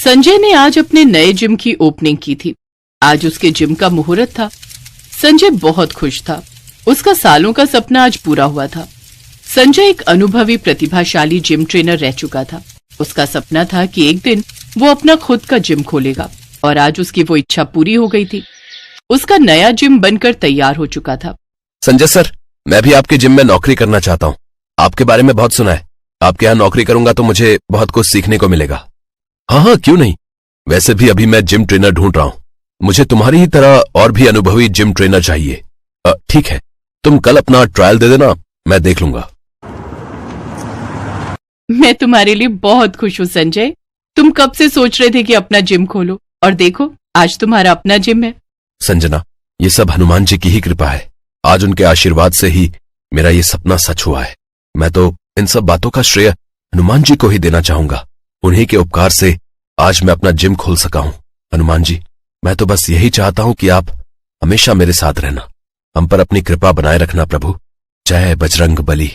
संजय ने आज अपने नए जिम की ओपनिंग की थी। आज उसके जिम का मुहूर्त था। संजय बहुत खुश था। उसका सालों का सपना आज पूरा हुआ था। संजय एक अनुभवी प्रतिभाशाली जिम ट्रेनर रह चुका था। उसका सपना था कि एक दिन वो अपना खुद का जिम खोलेगा और आज उसकी वो इच्छा पूरी हो गई थी। उसका नया जिम बनकर तैयार हो चुका था। संजय सर, मैं भी आपके जिम में नौकरी करना चाहता हूँ। आपके बारे में बहुत सुना है। आपके यहाँ नौकरी करूंगा तो मुझे बहुत कुछ सीखने को मिलेगा। हाँ, क्यों नहीं। वैसे भी अभी मैं जिम ट्रेनर ढूंढ रहा हूँ। मुझे तुम्हारी ही तरह और भी अनुभवी जिम ट्रेनर चाहिए। ठीक है, तुम कल अपना ट्रायल दे देना, मैं देख लूंगा। मैं तुम्हारे लिए बहुत खुश हूँ संजय। तुम कब से सोच रहे थे कि अपना जिम खोलो और देखो आज तुम्हारा अपना जिम है। संजना, ये सब हनुमान जी की ही कृपा है। आज उनके आशीर्वाद से ही मेरा ये सपना सच हुआ है। मैं तो इन सब बातों का श्रेय हनुमान जी को ही देना चाहूंगा। उन्हीं के उपकार से आज मैं अपना जिम खोल सका हूं। हनुमान जी, मैं तो बस यही चाहता हूं कि आप हमेशा मेरे साथ रहना, हम पर अपनी कृपा बनाए रखना प्रभु। जय बजरंग बली।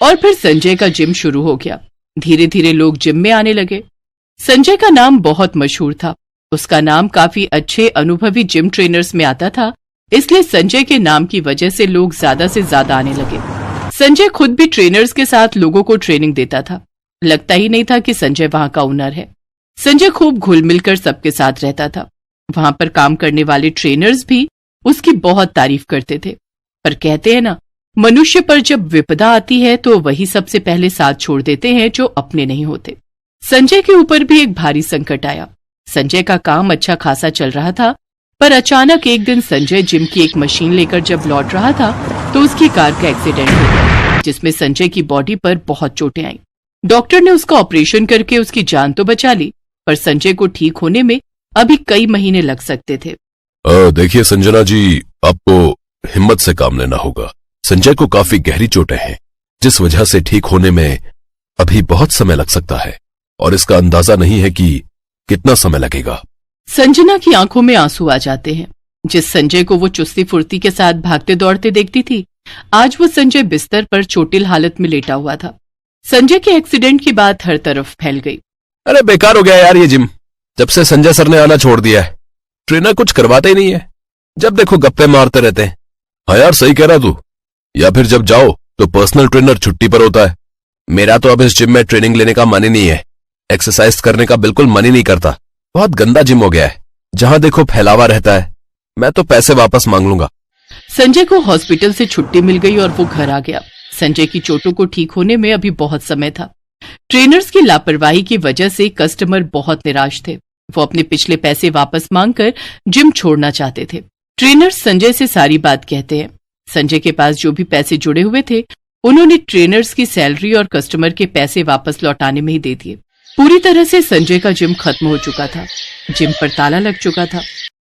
और फिर संजय का जिम शुरू हो गया। धीरे धीरे लोग जिम में आने लगे। संजय का नाम बहुत मशहूर था। उसका नाम काफी अच्छे अनुभवी जिम ट्रेनर्स में आता था, इसलिए संजय के नाम की वजह से लोग ज्यादा से ज्यादा आने लगे। संजय खुद भी ट्रेनर्स के साथ लोगों को ट्रेनिंग देता था। लगता ही नहीं था कि संजय वहां का ओनर है। संजय खूब घुल मिलकर सबके साथ रहता था। वहां पर काम करने वाले ट्रेनर्स भी उसकी बहुत तारीफ करते थे। पर कहते हैं ना, मनुष्य पर जब विपदा आती है तो वही सबसे पहले साथ छोड़ देते हैं जो अपने नहीं होते। संजय के ऊपर भी एक भारी संकट आया। संजय का काम अच्छा खासा चल रहा था, पर अचानक एक दिन संजय जिम की एक मशीन लेकर जब लौट रहा था तो उसकी कार का एक्सीडेंट हो गया, जिसमें संजय की बॉडी पर बहुत चोटें आईं। डॉक्टर ने उसका ऑपरेशन करके उसकी जान तो बचा ली, पर संजय को ठीक होने में अभी कई महीने लग सकते थे। देखिए संजना जी, आपको हिम्मत से काम लेना होगा। संजय को काफी गहरी चोटें हैं, जिस वजह से ठीक होने में अभी बहुत समय लग सकता है और इसका अंदाजा नहीं है कि कितना समय लगेगा। संजना की आंखों में आंसू आ जाते हैं। जिस संजय को वो चुस्ती फुर्ती के साथ भागते दौड़ते देखती थी, आज वो संजय बिस्तर पर चोटिल हालत में लेटा हुआ था। संजय के एक्सीडेंट की बात हर तरफ फैल गई। अरे बेकार हो गया यार ये जिम। जब से संजय सर ने आना छोड़ दिया है, ट्रेनर कुछ करवाते ही नहीं है। जब देखो गप्पे मारते रहते हैं। हाँ यार, सही कह रहा तू। या फिर जब जाओ तो पर्सनल ट्रेनर छुट्टी पर होता है। मेरा तो अब इस जिम में ट्रेनिंग लेने का मन ही नहीं है। एक्सरसाइज करने का बिल्कुल मन ही नहीं करता। बहुत गंदा जिम हो गया है। जहां देखो फैलावा रहता है। मैं तो पैसे वापस मांग लूंगा। संजय को हॉस्पिटल से छुट्टी मिल गई और वो घर आ गया। संजय की चोटों को ठीक होने में अभी बहुत समय था। ट्रेनर्स की लापरवाही की वजह से कस्टमर बहुत निराश थे। वो अपने पिछले पैसे वापस मांगकर जिम छोड़ना चाहते थे। ट्रेनर्स संजय से सारी बात कहते हैं। संजय के पास जो भी पैसे जुड़े हुए थे, उन्होंने ट्रेनर्स की सैलरी और कस्टमर के पैसे वापस लौटाने में ही दे दिए। पूरी तरह से संजय का जिम खत्म हो चुका था। जिम पर ताला लग चुका था।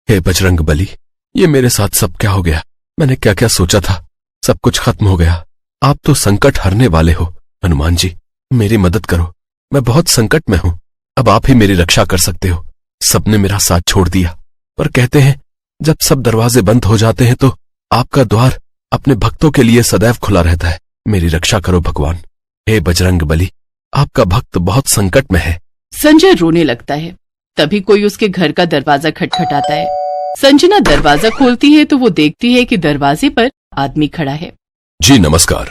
हे बजरंग बली, ये मेरे साथ सब क्या हो गया? मैंने क्या क्या सोचा था, सब कुछ खत्म हो गया। आप तो संकट हरने वाले हो। हनुमान जी, मेरी मदद करो। मैं बहुत संकट में हूं। अब आप ही मेरी रक्षा कर सकते हो। सबने मेरा साथ छोड़ दिया, पर कहते हैं जब सब दरवाजे बंद हो जाते हैं तो आपका द्वार अपने भक्तों के लिए सदैव खुला रहता है। मेरी रक्षा करो भगवान। हे बजरंग बली, आपका भक्त बहुत संकट में है। संजय रोने लगता है। तभी कोई उसके घर का दरवाजा खटखटाता है। संजना दरवाजा खोलती है तो वो देखती है कि दरवाजे पर आदमी खड़ा है। जी नमस्कार,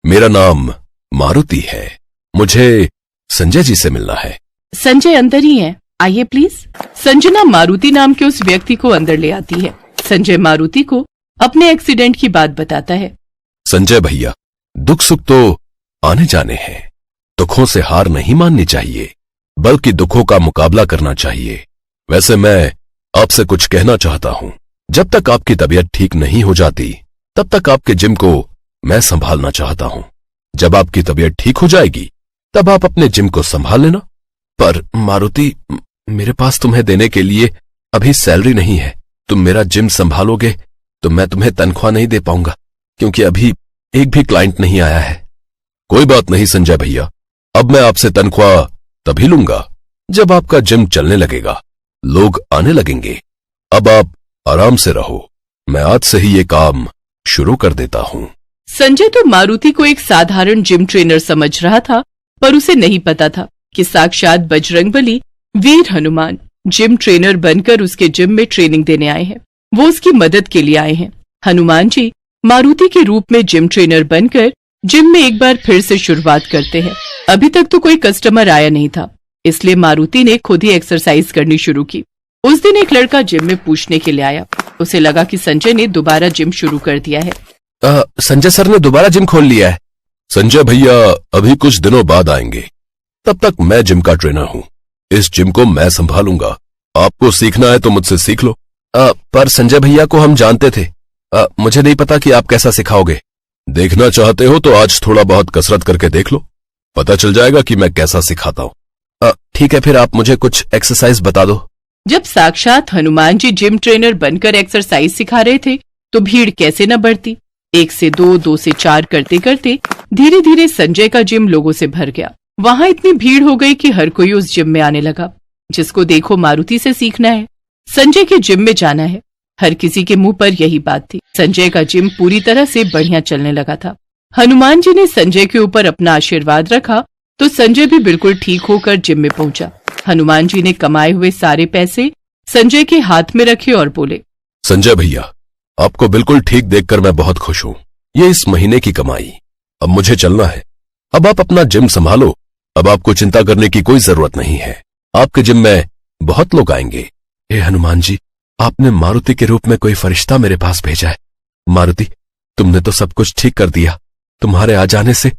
मेरा नाम मारुति है। मुझे संजय जी से मिलना है। संजय अंदर ही है, आइए प्लीज। संजना मारुति नाम के उस व्यक्ति को अंदर ले आती है। संजय मारुति को अपने एक्सीडेंट की बात बताता है। संजय भैया, दुख सुख तो आने जाने हैं। दुखों से हार नहीं माननी चाहिए, बल्कि दुखों का मुकाबला करना चाहिए। वैसे मैं आपसे कुछ कहना चाहता हूं। जब तक आपकी तबीयत ठीक नहीं हो जाती, तब तक आपके जिम को मैं संभालना चाहता हूं। जब आपकी तबीयत ठीक हो जाएगी, तब आप अपने जिम को संभाल लेना। पर मारुति, मेरे पास तुम्हें देने के लिए अभी सैलरी नहीं है। तुम मेरा जिम संभालोगे तो मैं तुम्हें तनख्वाह नहीं दे पाऊंगा, क्योंकि अभी एक भी क्लाइंट नहीं आया है। कोई बात नहीं संजय भैया, अब मैं आपसे तनख्वाह तभी लूंगा जब आपका जिम चलने लगेगा, लोग आने लगेंगे। अब आप आराम से रहो, मैं आज से ही ये काम शुरू कर देता हूं। संजय तो मारुति को एक साधारण जिम ट्रेनर समझ रहा था, पर उसे नहीं पता था कि साक्षात बजरंगबली वीर हनुमान जिम ट्रेनर बनकर उसके जिम में ट्रेनिंग देने आए हैं। वो उसकी मदद के लिए आए हैं। हनुमान जी मारुति के रूप में जिम ट्रेनर बनकर जिम में एक बार फिर से शुरुआत करते हैं। अभी तक तो कोई कस्टमर आया नहीं था, इसलिए मारुति ने खुद ही एक्सरसाइज करनी शुरू की। उस दिन एक लड़का जिम में पूछने के लिए आया। उसे लगा कि संजय ने दोबारा जिम शुरू कर दिया है। संजय सर ने दोबारा जिम खोल लिया है। संजय भैया अभी कुछ दिनों बाद आएंगे, तब तक मैं जिम का ट्रेनर हूँ। इस जिम को मैं संभालूंगा। आपको सीखना है तो मुझसे सीख लो। पर संजय भैया को हम जानते थे। मुझे नहीं पता कि आप कैसा सिखाओगे। देखना चाहते हो तो आज थोड़ा बहुत कसरत करके देख लो, पता चल जाएगा कि मैं कैसा सिखाता हूँ। ठीक है, फिर आप मुझे कुछ एक्सरसाइज बता दो। जब साक्षात हनुमान जी जिम ट्रेनर बनकर एक्सरसाइज सिखा रहे थे तो भीड़ कैसे न बढ़ती। 1 से 2, 2 से 4 करते करते धीरे धीरे संजय का जिम लोगों से भर गया। वहां इतनी भीड़ हो गई कि हर कोई उस जिम में आने लगा। जिसको देखो मारुति से सीखना है, संजय के जिम में जाना है। हर किसी के मुंह पर यही बात थी। संजय का जिम पूरी तरह से बढ़िया चलने लगा था। हनुमान जी ने संजय के ऊपर अपना आशीर्वाद रखा तो संजय भी बिल्कुल ठीक होकर जिम में पहुंचा। हनुमान जी ने कमाए हुए सारे पैसे संजय के हाथ में रखे और बोले, संजय भैया आपको बिल्कुल ठीक देखकर मैं बहुत खुश हूँ। ये इस महीने की कमाई। अब मुझे चलना है। अब आप अपना जिम संभालो। अब आपको चिंता करने की कोई जरूरत नहीं है। आपके जिम में बहुत लोग आएंगे। हे हनुमान जी, आपने मारुति के रूप में कोई फरिश्ता मेरे पास भेजा है। मारुति, तुमने तो सब कुछ ठीक कर दिया। तुम्हारे आ जाने से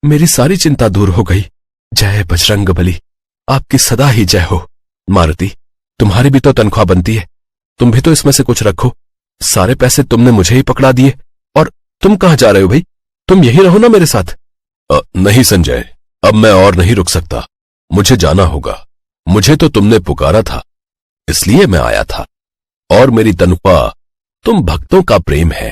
मेरी सारी चिंता दूर हो गई। जय बजरंगबली, आपकी सदा ही जय हो। मारुति, तुम्हारी भी तो तनख्वाह बनती है, तुम भी तो इसमें से कुछ रखो। सारे पैसे तुमने मुझे ही पकड़ा दिए। और तुम कहाँ जा रहे हो भाई? तुम यही रहो ना मेरे साथ। नहीं संजय, अब मैं और नहीं रुक सकता। मुझे जाना होगा। मुझे तो तुमने पुकारा था, इसलिए मैं आया था। और मेरी तनख्वाह तुम भक्तों का प्रेम है।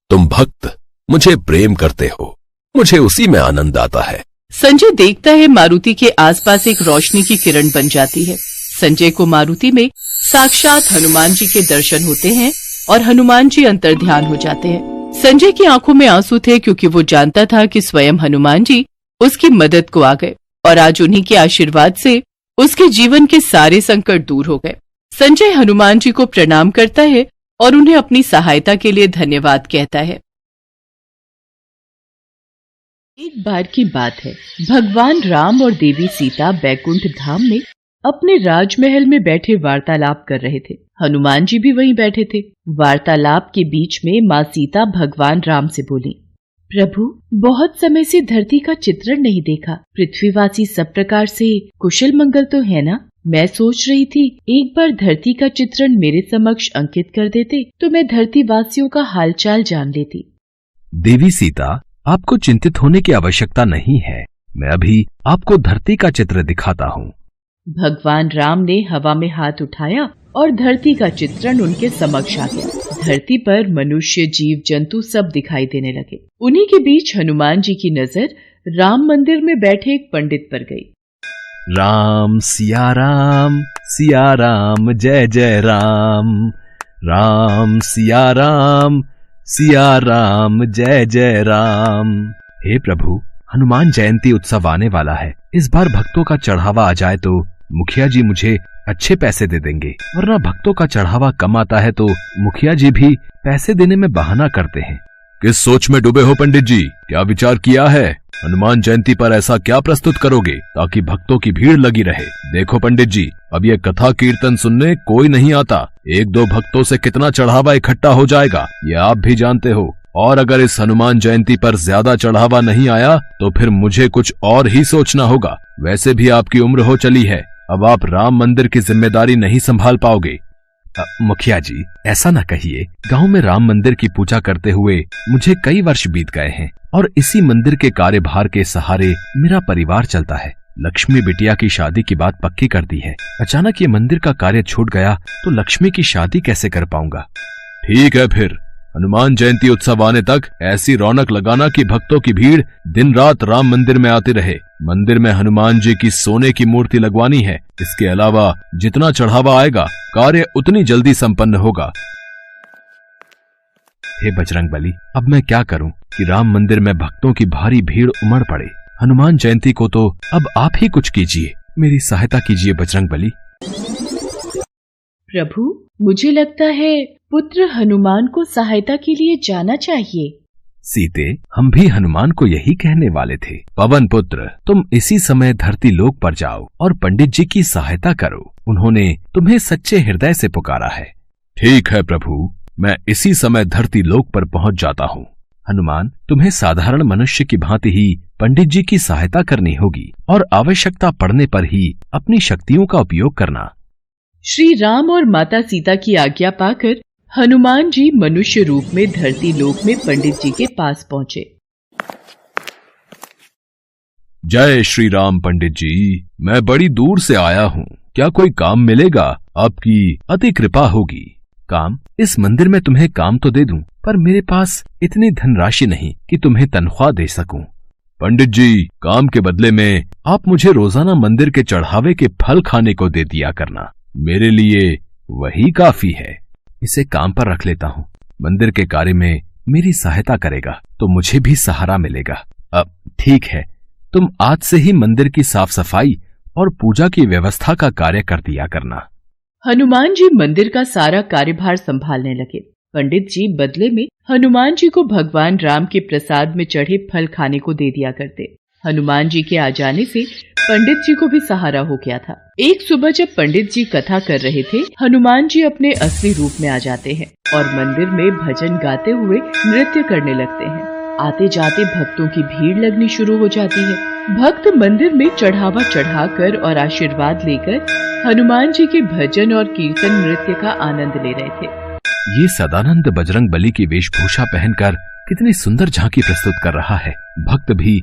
तुम भक्त मुझे प्रेम करते हो, मुझे उसी में आनंद आता है। संजय देखता है मारुति के आसपास एक रोशनी की किरण बन जाती है। संजय को मारुति में साक्षात हनुमान जी के दर्शन होते हैं और हनुमान जी अंतर्ध्यान हो जाते हैं। संजय की आंखों में आंसू थे क्योंकि वो जानता था कि स्वयं हनुमान जी उसकी मदद को आ गए और आज उन्हीं के आशीर्वाद से उसके जीवन के सारे संकट दूर हो गए। संजय हनुमान जी को प्रणाम करता है और उन्हें अपनी सहायता के लिए धन्यवाद कहता है। एक बार की बात है, भगवान राम और देवी सीता बैकुंठ धाम में अपने राजमहल में बैठे वार्तालाप कर रहे थे। हनुमान जी भी वहीं बैठे थे। वार्तालाप के बीच में माँ सीता भगवान राम से बोली, प्रभु, बहुत समय से धरती का चित्रण नहीं देखा। पृथ्वीवासी सब प्रकार से कुशल मंगल तो है ना? मैं सोच रही थी एक बार धरती का चित्रण मेरे समक्ष अंकित कर देते तो मैं धरती वासियों का हालचाल जान लेती। देवी सीता, आपको चिंतित होने की आवश्यकता नहीं है। मैं अभी आपको धरती का चित्र दिखाता हूँ। भगवान राम ने हवा में हाथ उठाया और धरती का चित्रण उनके समक्ष आ गया। धरती पर मनुष्य, जीव जंतु सब दिखाई देने लगे। उन्हीं के बीच हनुमान जी की नजर राम मंदिर में बैठे एक पंडित पर गई। राम सिया राम, सिया राम जय जय राम। राम सिया राम, सिया राम जय जय राम। हे प्रभु, हनुमान जयंती उत्सव आने वाला है। इस बार भक्तों का चढ़ावा आ जाए तो मुखिया जी मुझे अच्छे पैसे दे देंगे, वरना भक्तों का चढ़ावा कम आता है तो मुखिया जी भी पैसे देने में बहाना करते हैं। किस सोच में डूबे हो पंडित जी? क्या विचार किया है? हनुमान जयंती पर ऐसा क्या प्रस्तुत करोगे ताकि भक्तों की भीड़ लगी रहे? देखो पंडित जी, अब ये कथा कीर्तन सुनने कोई नहीं आता। 1-2 भक्तों से कितना चढ़ावा इकट्ठा हो जाएगा ये आप भी जानते हो। और अगर इस हनुमान जयंती पर ज्यादा चढ़ावा नहीं आया तो फिर मुझे कुछ और ही सोचना होगा। वैसे भी आपकी उम्र हो चली है, अब आप राम मंदिर की जिम्मेदारी नहीं संभाल पाओगे। मुखिया जी, ऐसा न कहिए। गांव में राम मंदिर की पूजा करते हुए मुझे कई वर्ष बीत गए हैं और इसी मंदिर के कार्यभार के सहारे मेरा परिवार चलता है। लक्ष्मी बिटिया की शादी की बात पक्की कर दी है। अचानक ये मंदिर का कार्य छूट गया तो लक्ष्मी की शादी कैसे कर पाऊंगा? ठीक है, फिर हनुमान जयंती उत्सव आने तक ऐसी रौनक लगाना कि भक्तों की भीड़ दिन रात राम मंदिर में आती रहे। मंदिर में हनुमान जी की सोने की मूर्ति लगवानी है। इसके अलावा जितना चढ़ावा आएगा कार्य उतनी जल्दी संपन्न होगा। हे बजरंगबली, अब मैं क्या करूं कि राम मंदिर में भक्तों की भारी भीड़ उमड़ पड़े। हनुमान जयंती को तो अब आप ही कुछ कीजिए, मेरी सहायता कीजिए बजरंगबली। प्रभु, मुझे लगता है पुत्र हनुमान को सहायता के लिए जाना चाहिए। सीते, हम भी हनुमान को यही कहने वाले थे। पवन पुत्र, तुम इसी समय धरती लोक पर जाओ और पंडित जी की सहायता करो। उन्होंने तुम्हें सच्चे हृदय से पुकारा है। ठीक है प्रभु, मैं इसी समय धरती लोक पर पहुंच जाता हूँ। हनुमान, तुम्हें साधारण मनुष्य की भांति ही पंडित जी की सहायता करनी होगी और आवश्यकता पड़ने पर ही अपनी शक्तियों का उपयोग करना। श्री राम और माता सीता की आज्ञा पाकर हनुमान जी मनुष्य रूप में धरती लोक में पंडित जी के पास पहुंचे। जय श्री राम पंडित जी, मैं बड़ी दूर से आया हूँ। क्या कोई काम मिलेगा? आपकी अति कृपा होगी। काम? इस मंदिर में तुम्हें काम तो दे दूं, पर मेरे पास इतनी धनराशि नहीं कि तुम्हें तनख्वाह दे सकूं। पंडित जी, काम के बदले में आप मुझे रोजाना मंदिर के चढ़ावे के फल खाने को दे दिया करना। मेरे लिए वही काफी है। इसे काम पर रख लेता हूँ। मंदिर के कार्य में मेरी सहायता करेगा तो मुझे भी सहारा मिलेगा। अब ठीक है, तुम आज से ही मंदिर की साफ सफाई और पूजा की व्यवस्था का कार्य कर दिया करना। हनुमान जी मंदिर का सारा कार्यभार संभालने लगे। पंडित जी बदले में हनुमान जी को भगवान राम के प्रसाद में चढ़े फल खाने को दे दिया करते। हनुमान जी के आ जाने से पंडित जी को भी सहारा हो गया था। एक सुबह जब पंडित जी कथा कर रहे थे, हनुमान जी अपने असली रूप में आ जाते हैं और मंदिर में भजन गाते हुए नृत्य करने लगते हैं। आते जाते भक्तों की भीड़ लगनी शुरू हो जाती है। भक्त मंदिर में चढ़ावा चढ़ाकर और आशीर्वाद लेकर हनुमान जी के भजन और कीर्तन नृत्य का आनंद ले रहे थे। ये सदानंद बजरंग बली की वेशभूषा पहनकर कितनी सुंदर झांकी प्रस्तुत कर रहा है। भक्त भी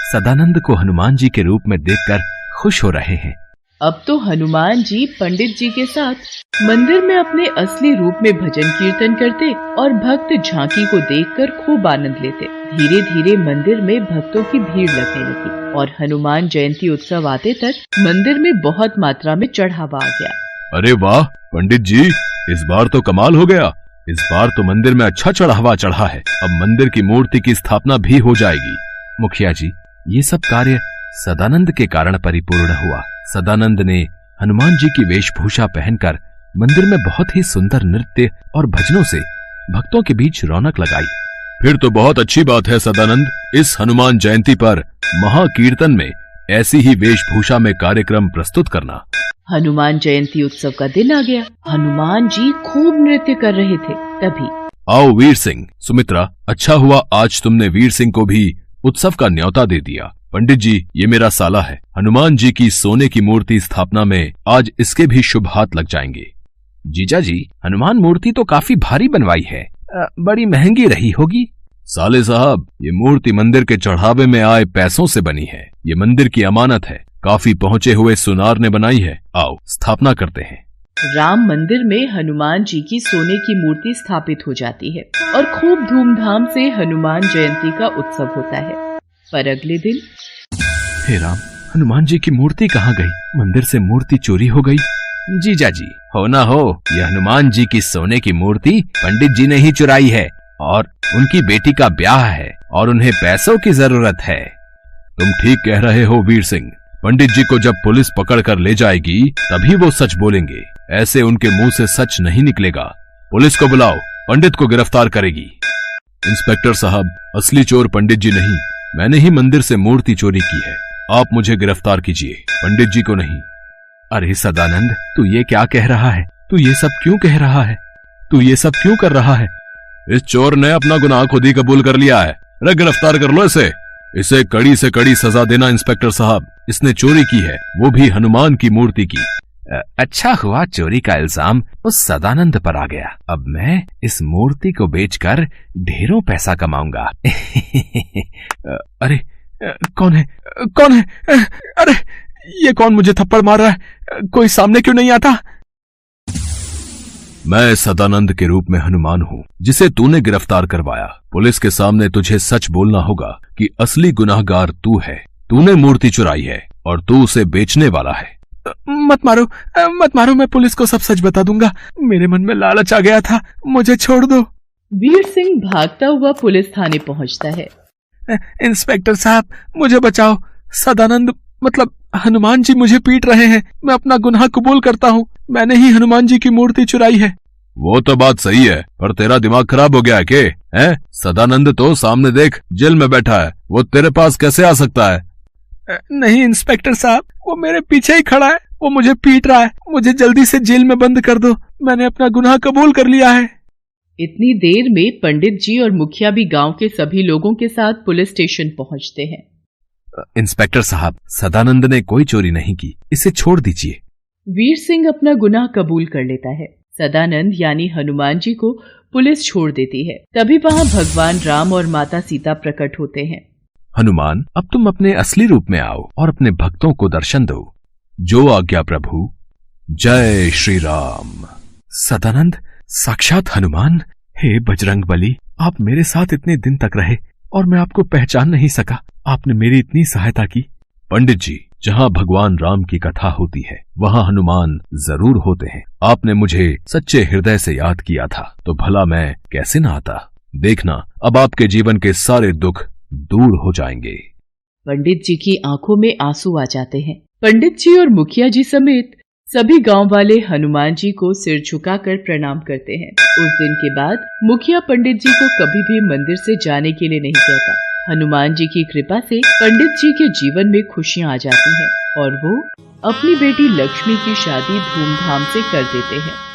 सदानंद को हनुमान जी के रूप में देखकर खुश हो रहे हैं। अब तो हनुमान जी पंडित जी के साथ मंदिर में अपने असली रूप में भजन कीर्तन करते और भक्त झांकी को देखकर खूब आनंद लेते। धीरे धीरे मंदिर में भक्तों की भीड़ लगने लगी और हनुमान जयंती उत्सव आते तक मंदिर में बहुत मात्रा में चढ़ावा आ गया। अरे वाह पंडित जी, इस बार तो कमाल हो गया। इस बार तो मंदिर में अच्छा चढ़ावा चढ़ा है। अब मंदिर की मूर्ति की स्थापना भी हो जाएगी। मुखिया जी, ये सब कार्य सदानंद के कारण परिपूर्ण हुआ। सदानंद ने हनुमान जी की वेशभूषा पहनकर मंदिर में बहुत ही सुंदर नृत्य और भजनों से भक्तों के बीच रौनक लगाई। फिर तो बहुत अच्छी बात है सदानंद। इस हनुमान जयंती पर महाकीर्तन में ऐसी ही वेशभूषा में कार्यक्रम प्रस्तुत करना। हनुमान जयंती उत्सव का दिन आ गया। हनुमान जी खूब नृत्य कर रहे थे। तभी आओ वीर सिंह, सुमित्रा, अच्छा हुआ आज तुमने वीर सिंह को भी उत्सव का न्योता दे दिया। पंडित जी, ये मेरा साला है। हनुमान जी की सोने की मूर्ति स्थापना में आज इसके भी शुभ हाथ लग जाएंगे। जीजा जी, हनुमान मूर्ति तो काफी भारी बनवाई है, बड़ी महंगी रही होगी। साले साहब, ये मूर्ति मंदिर के चढ़ावे में आए पैसों से बनी है। ये मंदिर की अमानत है, काफी पहुंचे हुए सुनार ने बनाई है। आओ स्थापना करते हैं। राम मंदिर में हनुमान जी की सोने की मूर्ति स्थापित हो जाती है और खूब धूमधाम से हनुमान जयंती का उत्सव होता है। पर अगले दिन, हे राम, हनुमान जी की मूर्ति कहाँ गई? मंदिर से मूर्ति चोरी हो गई। जीजा जी, हो ना हो, यह हनुमान जी की सोने की मूर्ति पंडित जी ने ही चुराई है और उनकी बेटी का ब्याह है और उन्हें पैसों की जरूरत है। तुम ठीक कह रहे हो वीर सिंह। पंडित जी को जब पुलिस पकड़ कर ले जाएगी तभी वो सच बोलेंगे। ऐसे उनके मुंह से सच नहीं निकलेगा। पुलिस को बुलाओ, पंडित को गिरफ्तार करेगी। इंस्पेक्टर साहब, असली चोर पंडित जी नहीं, मैंने ही मंदिर से मूर्ति चोरी की है। आप मुझे गिरफ्तार कीजिए, पंडित जी को नहीं। अरे सदानंद, तू ये क्या कह रहा है? तू ये सब क्यों कह रहा है? तू ये सब क्यों कर रहा है? इस चोर ने अपना गुनाह खुद ही कबूल कर लिया है। अरे गिरफ्तार कर लो इसे। इसे कड़ी से कड़ी सजा देना इंस्पेक्टर साहब। इसने चोरी की है, वो भी हनुमान की मूर्ति की। अच्छा हुआ चोरी का इल्जाम उस सदानंद पर आ गया। अब मैं इस मूर्ति को बेचकर ढेरों पैसा कमाऊंगा। अरे कौन है? कौन है? अरे ये कौन मुझे थप्पड़ मार रहा है? कोई सामने क्यों नहीं आता? मैं सदानंद के रूप में हनुमान हूँ जिसे तूने गिरफ्तार करवाया। पुलिस के सामने तुझे सच बोलना होगा कि असली गुनाहगार तू है। तूने मूर्ति चुराई है और तू उसे बेचने वाला है। मत मारो, मत मारो, मैं पुलिस को सब सच बता दूंगा। मेरे मन में लालच आ गया था, मुझे छोड़ दो। वीर सिंह भागता हुआ पुलिस थाने पहुंचता है। इंस्पेक्टर साहब, मुझे बचाओ। सदानंद मतलब हनुमान जी मुझे पीट रहे हैं। मैं अपना गुनाह कबूल करता हूँ। मैंने ही हनुमान जी की मूर्ति चुराई है। वो तो बात सही है, पर तेरा दिमाग खराब हो गया है के? हैं? सदानंद तो सामने देख जेल में बैठा है, वो तेरे पास कैसे आ सकता है? नहीं इंस्पेक्टर साहब, वो मेरे पीछे ही खड़ा है, वो मुझे पीट रहा है। मुझे जल्दी से जेल में बंद कर दो, मैंने अपना गुनाह कबूल कर लिया है। इतनी देर में पंडित जी और मुखिया भी गांव के सभी लोगों के साथ पुलिस स्टेशन पहुंचते हैं। इंस्पेक्टर साहब, सदानंद ने कोई चोरी नहीं की, इसे छोड़ दीजिए। वीर सिंह अपना गुनाह कबूल कर लेता है। सदानंद यानी हनुमान जी को पुलिस छोड़ देती है। तभी वहाँ भगवान राम और माता सीता प्रकट होते हैं। हनुमान, अब तुम अपने असली रूप में आओ और अपने भक्तों को दर्शन दो। जो आज्ञा प्रभु। जय श्री राम। सदानंद, साक्षात हनुमान। हे बजरंग बली, आप मेरे साथ इतने दिन तक रहे और मैं आपको पहचान नहीं सका। आपने मेरी इतनी सहायता की। पंडित जी, जहाँ भगवान राम की कथा होती है वहाँ हनुमान जरूर होते हैं। आपने मुझे सच्चे हृदय से याद किया था तो भला मैं कैसे न आता। देखना, अब आपके जीवन के सारे दुख दूर हो जाएंगे। पंडित जी की आंखों में आंसू आ जाते हैं। पंडित जी और मुखिया जी समेत सभी गांव वाले हनुमान जी को सिर झुकाकर प्रणाम करते हैं। उस दिन के बाद मुखिया पंडित जी को कभी भी मंदिर से जाने के लिए नहीं कहता। हनुमान जी की कृपा से पंडित जी के जीवन में खुशियां आ जाती हैं और वो अपनी बेटी लक्ष्मी की शादी धूमधाम से कर देते हैं।